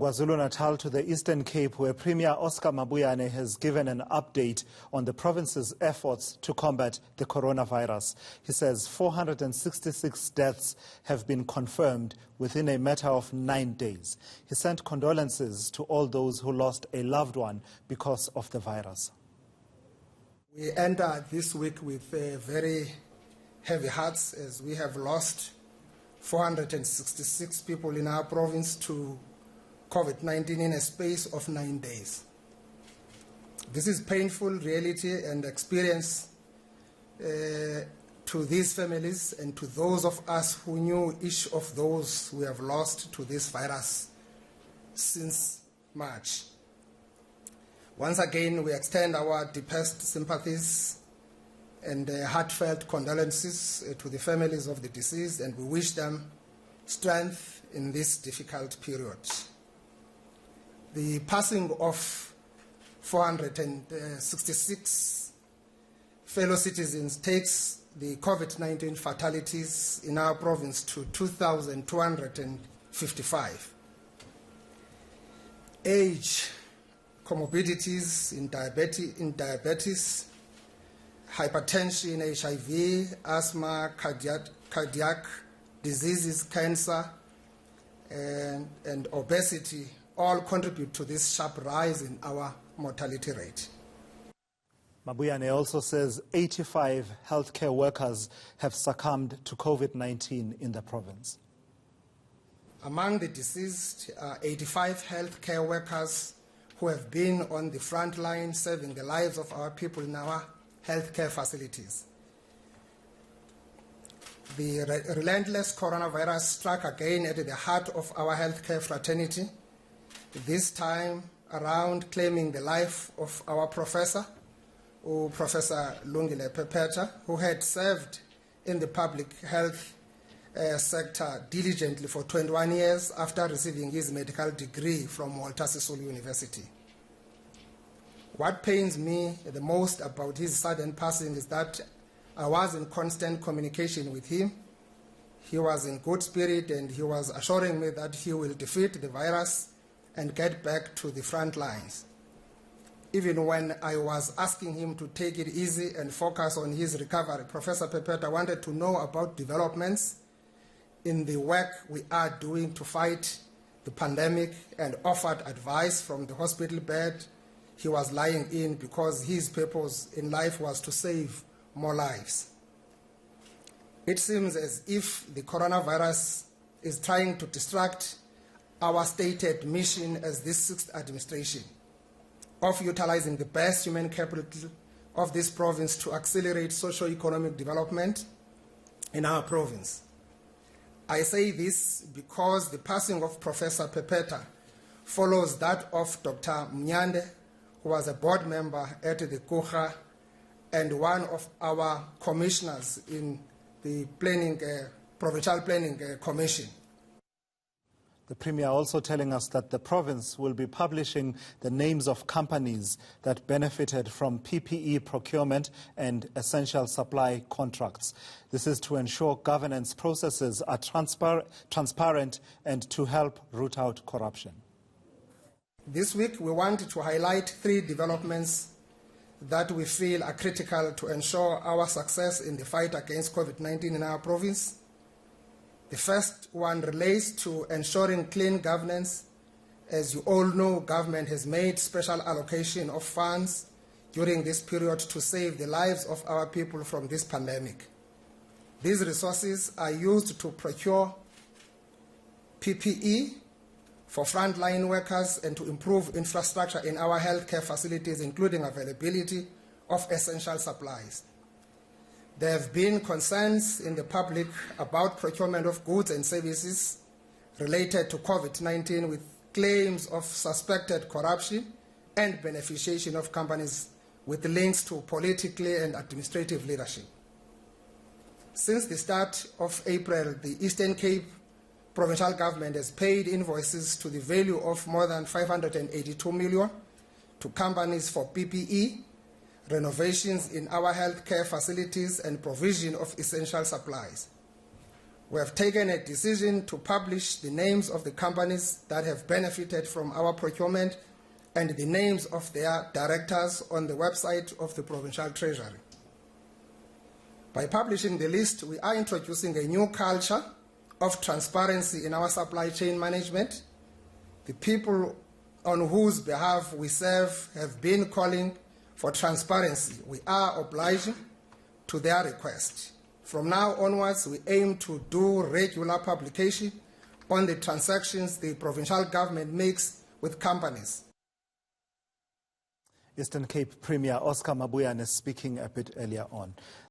KwaZulu-Natal to the Eastern Cape, where Premier Oscar Mabuyane has given an update on the province's efforts to combat the coronavirus. He says 466 deaths have been confirmed within a matter of 9 days. He sent condolences to all those who lost a loved one because of the virus. We enter this week with very heavy hearts, as we have lost 466 people in our province to COVID-19 in a space of 9 days. This is painful reality and experience to these families and to those of us who knew each of those we have lost to this virus since March. Once again, we extend our deepest sympathies and heartfelt condolences to the families of the deceased, and we wish them strength in this difficult period. The passing of 466 fellow citizens takes the COVID-19 fatalities in our province to 2,255. Age, comorbidities in diabetes, hypertension, HIV, asthma, cardiac diseases, cancer, and obesity all contribute to this sharp rise in our mortality rate. Mabuyane also says 85 healthcare workers have succumbed to COVID-19 in the province. Among the deceased are 85 healthcare workers who have been on the front line saving the lives of our people in our healthcare facilities. The relentless coronavirus struck again at the heart of our healthcare fraternity, this time around claiming the life of our professor, Professor Lungile Pepeta, who had served in the public health sector diligently for 21 years after receiving his medical degree from Walter Sisulu University. What pains me the most about his sudden passing is that I was in constant communication with him. He was in good spirit and he was assuring me that he will defeat the virus and get back to the front lines. Even when I was asking him to take it easy and focus on his recovery, Professor Pepeta wanted to know about developments in the work we are doing to fight the pandemic and offered advice from the hospital bed he was lying in, because his purpose in life was to save more lives. It seems as if the coronavirus is trying to distract our stated mission as this sixth administration of utilizing the best human capital of this province to accelerate socio-economic development in our province. I say this because the passing of Professor Pepeta follows that of Dr. Mnyande, who was a board member at the Kucha and one of our commissioners in the Provincial Planning Commission. The Premier also telling us that the province will be publishing the names of companies that benefited from PPE procurement and essential supply contracts. This is to ensure governance processes are transparent and to help root out corruption. This week we want to highlight 3 developments that we feel are critical to ensure our success in the fight against COVID-19 in our province. The first one relates to ensuring clean governance. As you all know, government has made special allocation of funds during this period to save the lives of our people from this pandemic. These resources are used to procure PPE for frontline workers and to improve infrastructure in our healthcare facilities, including availability of essential supplies. There have been concerns in the public about procurement of goods and services related to COVID-19, with claims of suspected corruption and beneficiation of companies with links to political and administrative leadership. Since the start of April, the Eastern Cape provincial government has paid invoices to the value of more than 582 million to companies for PPE, renovations in our healthcare facilities, and provision of essential supplies. We have taken a decision to publish the names of the companies that have benefited from our procurement and the names of their directors on the website of the Provincial Treasury. By publishing the list, we are introducing a new culture of transparency in our supply chain management. The people on whose behalf we serve have been calling for transparency. We are obliging to their request. From now onwards, we aim to do regular publication on the transactions the provincial government makes with companies. Eastern Cape Premier Oscar Mabuyane speaking a bit earlier on.